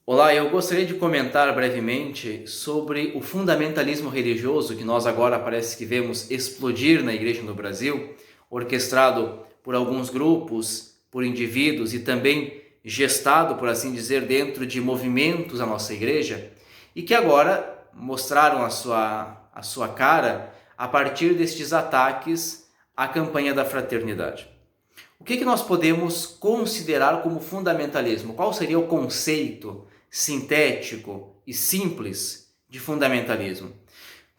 Olá, eu gostaria de comentar brevemente sobre o fundamentalismo religioso que nós agora parece que vemos explodir na igreja no Brasil, orquestrado por alguns grupos, por indivíduos e também gestado, por assim dizer, dentro de movimentos da nossa igreja e que agora mostraram a sua cara a partir destes ataques à campanha da fraternidade. O que nós podemos considerar como fundamentalismo? Qual seria o conceito sintético e simples de fundamentalismo?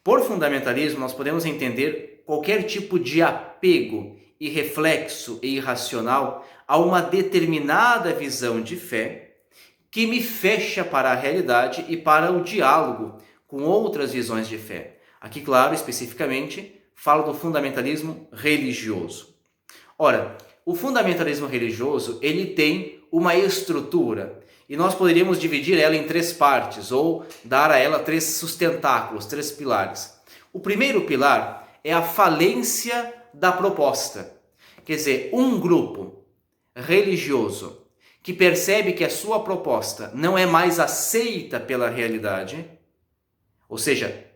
Por fundamentalismo, nós podemos entender qualquer tipo de apego irreflexo e irracional a uma determinada visão de fé que me fecha para a realidade e para o diálogo com outras visões de fé. Aqui, claro, especificamente, falo do fundamentalismo religioso. Ora, o fundamentalismo religioso, ele tem uma estrutura e nós poderíamos dividir ela em três partes ou dar a ela três sustentáculos, três pilares. O primeiro pilar é a falência da proposta. Quer dizer, um grupo religioso que percebe que a sua proposta não é mais aceita pela realidade, ou seja,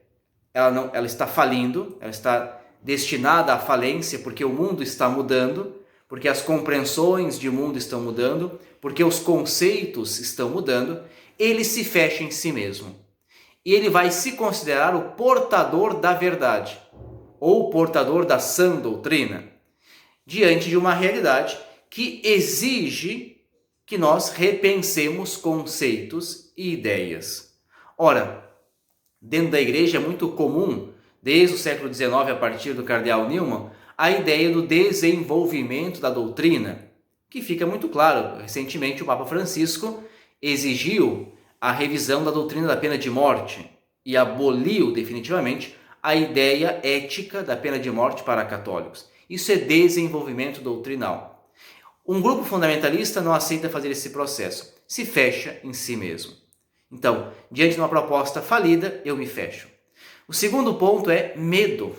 ela está falindo, ela está destinada à falência porque o mundo está mudando, porque as compreensões de mundo estão mudando, porque os conceitos estão mudando, ele se fecha em si mesmo. E ele vai se considerar o portador da verdade, ou o portador da sã doutrina, diante de uma realidade que exige que nós repensemos conceitos e ideias. Ora, dentro da igreja é muito comum, desde o século XIX, a partir do cardeal Newman, a ideia do desenvolvimento da doutrina, que fica muito claro. Recentemente o Papa Francisco exigiu a revisão da doutrina da pena de morte e aboliu definitivamente a ideia ética da pena de morte para católicos. Isso é desenvolvimento doutrinal. Um grupo fundamentalista não aceita fazer esse processo, se fecha em si mesmo. Então, diante de uma proposta falida, eu me fecho. O segundo ponto é medo.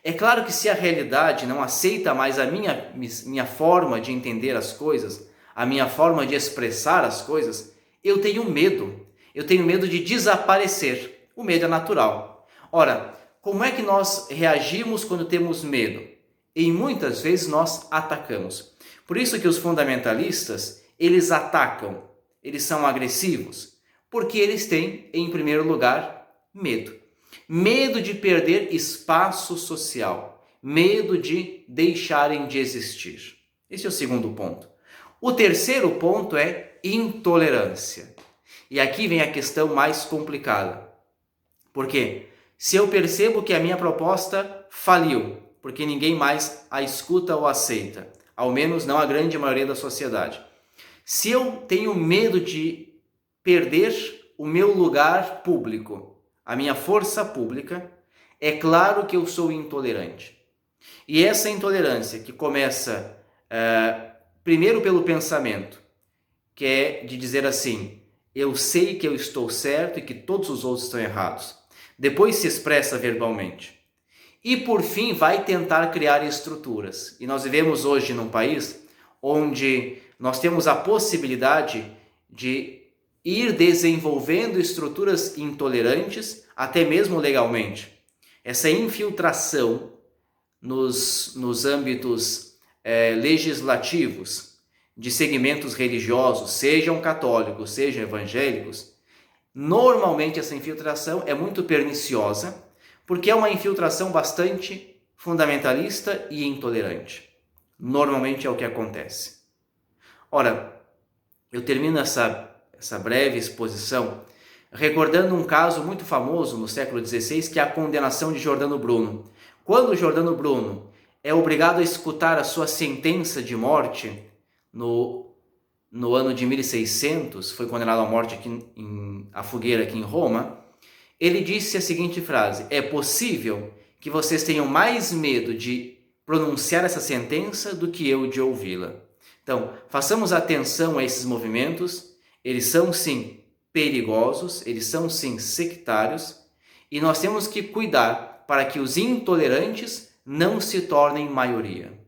É claro que se a realidade não aceita mais a minha forma de entender as coisas, a minha forma de expressar as coisas, eu tenho medo. Eu tenho medo de desaparecer. O medo é natural. Ora, como é que nós reagimos quando temos medo? E muitas vezes nós atacamos. Por isso que os fundamentalistas, eles atacam, eles são agressivos, porque eles têm, em primeiro lugar, medo. Medo de perder espaço social, medo de deixarem de existir. Esse é o segundo ponto. O terceiro ponto é intolerância. E aqui vem a questão mais complicada. Por quê? Se eu percebo que a minha proposta faliu, porque ninguém mais a escuta ou aceita, ao menos não a grande maioria da sociedade. Se eu tenho medo de perder o meu lugar público, a minha força pública, é claro que eu sou intolerante. E essa intolerância que começa primeiro pelo pensamento, que é de dizer assim, eu sei que eu estou certo e que todos os outros estão errados. Depois se expressa verbalmente. E por fim vai tentar criar estruturas. E nós vivemos hoje num país onde nós temos a possibilidade de ir desenvolvendo estruturas intolerantes, até mesmo legalmente. Essa infiltração nos âmbitos legislativos de segmentos religiosos, sejam católicos, sejam evangélicos, normalmente essa infiltração é muito perniciosa, porque é uma infiltração bastante fundamentalista e intolerante. Normalmente é o que acontece. Ora, eu termino essa breve exposição recordando um caso muito famoso no século XVI, que é a condenação de Giordano Bruno. Quando Giordano Bruno é obrigado a escutar a sua sentença de morte no ano de 1600, foi condenado à morte à fogueira aqui em Roma, ele disse a seguinte frase: é possível que vocês tenham mais medo de pronunciar essa sentença do que eu de ouvi-la. Então, façamos atenção a esses movimentos. Eles são sim perigosos, eles são sim sectários, e nós temos que cuidar para que os intolerantes não se tornem maioria.